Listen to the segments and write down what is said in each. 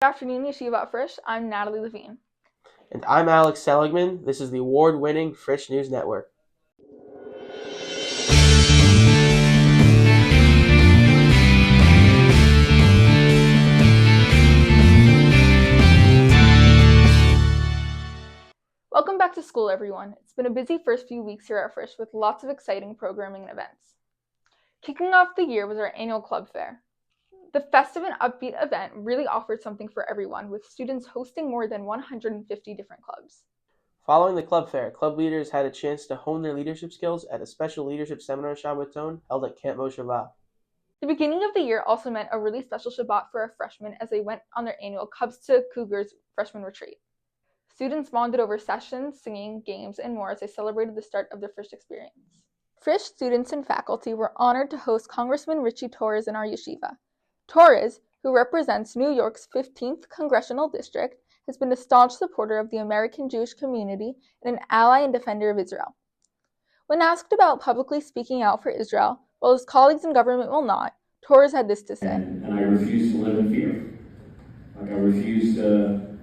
Good afternoon, Yeshivat Frisch. I'm Natalie Levine. And I'm Alex Seligman. This is the award-winning Frisch News Network. Welcome back to school, everyone. It's been a busy first few weeks here at Frisch with lots of exciting programming and events. Kicking off the year was our annual club fair. The festive and upbeat event really offered something for everyone, with students hosting more than 150 different clubs. Following the club fair, club leaders had a chance to hone their leadership skills at a special leadership seminar Shabbaton held at Camp Moshe Va. The beginning of the year also meant a really special Shabbat for our freshmen as they went on their annual Cubs to Cougars freshman retreat. Students bonded over sessions, singing, games, and more as they celebrated the start of their Frisch experience. Frisch students and faculty were honored to host Congressman Ritchie Torres in our yeshiva. Torres, who represents New York's 15th Congressional District, has been a staunch supporter of the American Jewish community and an ally and defender of Israel. When asked about publicly speaking out for Israel, while his colleagues in government will not, Torres had this to say. And I refuse to live in fear. I refuse to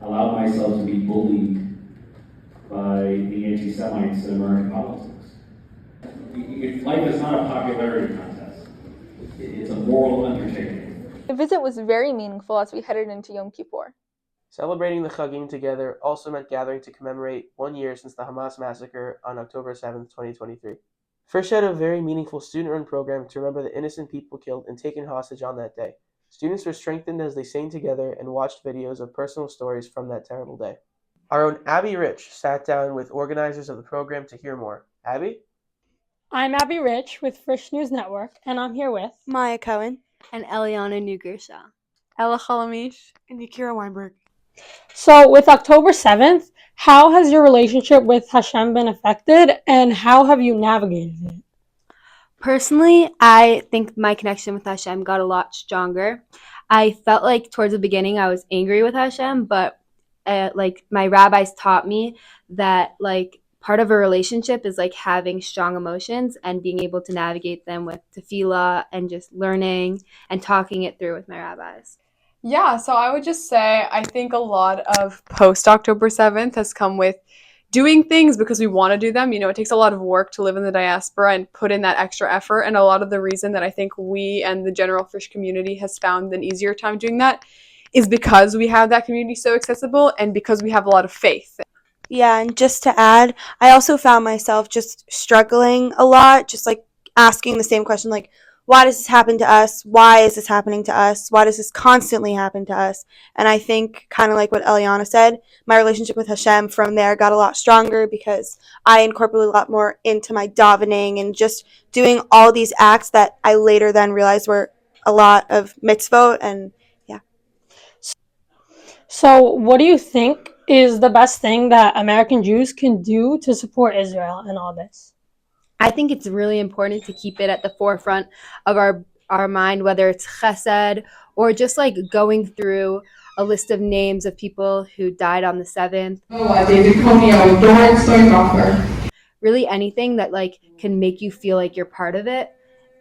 allow myself to be bullied by the anti-Semites in American politics. Life is not a popularity contest. It's a moral undertaking. The visit was very meaningful as we headed into Yom Kippur. Celebrating the Chagim together also meant gathering to commemorate 1 year since the Hamas massacre on October 7, 2023. Frisch had a very meaningful student-run program to remember the innocent people killed and taken hostage on that day. Students were strengthened as they sang together and watched videos of personal stories from that terrible day. Our own Abby Rich sat down with organizers of the program to hear more. Abby? I'm Abby Rich with Frisch News Network, and I'm here with Maya Cohen and Eliana Nugersha, Ella Chalamish, and Akira Weinberg. So with October 7th, how has your relationship with Hashem been affected, and how have you navigated it? Personally, I think my connection with Hashem got a lot stronger. I felt like towards the beginning I was angry with Hashem, but my rabbis taught me that part of a relationship is having strong emotions and being able to navigate them with tefillah and just learning and talking it through with my rabbis. Yeah, so I would just say I think a lot of post-October 7th has come with doing things because we want to do them. You know, it takes a lot of work to live in the diaspora and put in that extra effort. And a lot of the reason that I think we and the general Frisch community has found an easier time doing that is because we have that community so accessible and because we have a lot of faith. Yeah, and just to add, I also found myself just struggling a lot, just asking the same question, why does this happen to us? Why is this happening to us? Why does this constantly happen to us? And I think, kind of like what Eliana said, my relationship with Hashem from there got a lot stronger because I incorporated a lot more into my davening and just doing all these acts that I later then realized were a lot of mitzvot, and yeah. So what do you think is the best thing that American Jews can do to support Israel in all this? I think it's really important to keep it at the forefront of our mind, whether it's chesed or just going through a list of names of people who died on the 7th. David Coney, Doran Steinbacher. Really anything that can make you feel like you're part of it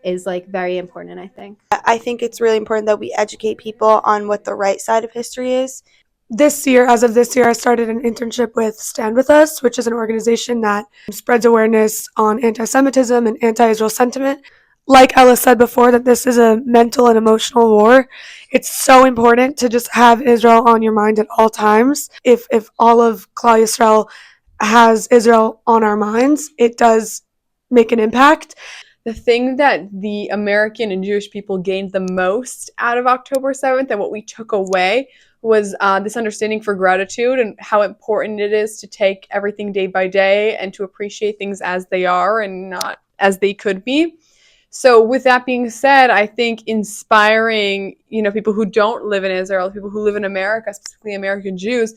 is very important, I think. I think it's really important that we educate people on what the right side of history is. As of this year, I started an internship with Stand With Us, which is an organization that spreads awareness on anti-Semitism and anti-Israel sentiment. Like Ella said before, that this is a mental and emotional war. It's so important to just have Israel on your mind at all times. If all of Klal Yisrael has Israel on our minds, it does make an impact. The thing that the American and Jewish people gained the most out of October 7th and what we took away was this understanding for gratitude and how important it is to take everything day by day and to appreciate things as they are and not as they could be. So with that being said, I think inspiring, people who don't live in Israel, people who live in America, specifically American Jews,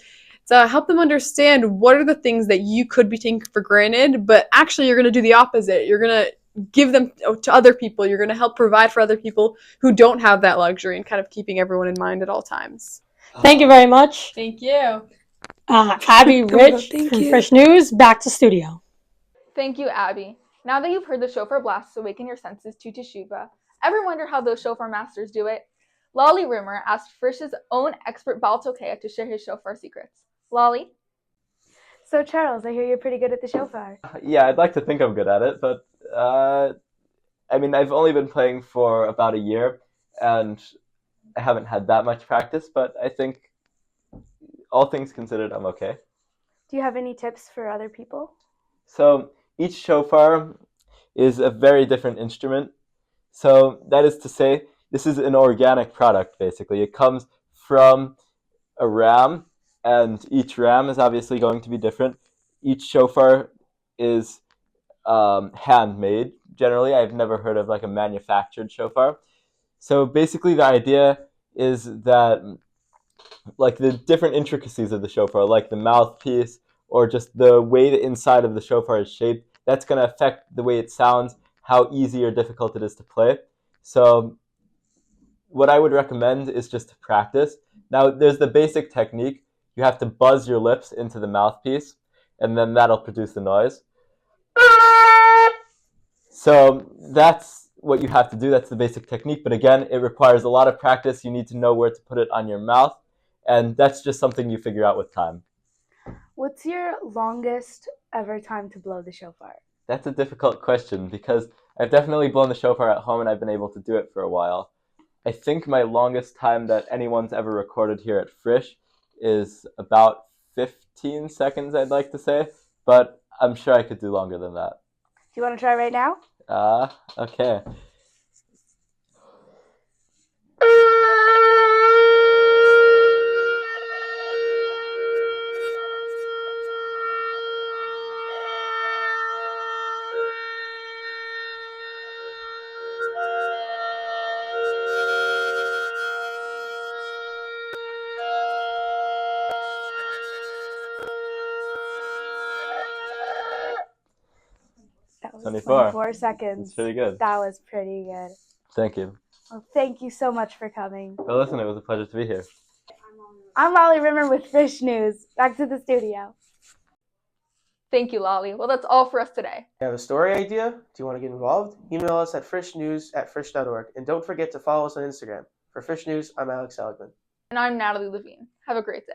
to help them understand what are the things that you could be taking for granted, but actually you're going to do the opposite. You're going to give them to other people. You're going to help provide for other people who don't have that luxury and kind of keeping everyone in mind at all times. Thank you very much. Thank you. Abby Rich from Frisch News, back to studio. Thank you, Abby. Now that you've heard the Shofar blasts awaken your senses to Teshuvah, ever wonder how those Shofar masters do it? Lali Rimmer asked Frisch's own expert Baal Tokea to share his shofar secrets. Lali? So Charles, I hear you're pretty good at the shofar. Yeah, I'd like to think I'm good at it, but I mean, I've only been playing for about a year, and I haven't had that much practice, but I think all things considered, I'm okay. Do you have any tips for other people? So each shofar is a very different instrument. So that is to say, this is an organic product, basically. It comes from a ram, and each ram is obviously going to be different. Each shofar is handmade. Generally, I've never heard of like a manufactured shofar. So basically the idea is that like the different intricacies of the shofar, like the mouthpiece or just the way the inside of the shofar is shaped, that's going to affect the way it sounds, how easy or difficult it is to play. So what I would recommend is just to practice. Now, there's the basic technique. You have to buzz your lips into the mouthpiece, and then that'll produce the noise. So that's what you have to do. That's the basic technique. But again, it requires a lot of practice. You need to know where to put it on your mouth. And that's just something you figure out with time. What's your longest ever time to blow the shofar? That's a difficult question because I've definitely blown the shofar at home and I've been able to do it for a while. I think my longest time that anyone's ever recorded here at Frisch is about 15 seconds, I'd like to say. But I'm sure I could do longer than that. Do you want to try right now? Okay. That was 24 seconds. That's pretty good. That was pretty good. Thank you. Well, thank you so much for coming. Well, listen, it was a pleasure to be here. I'm Lali Rimmer with Frisch News. Back to the studio. Thank you, Lali. Well, that's all for us today. You have a story idea? Do you want to get involved? Email us at frischnews@frisch.org. And don't forget to follow us on Instagram. For Frisch News, I'm Alex Seligman. And I'm Natalie Levine. Have a great day.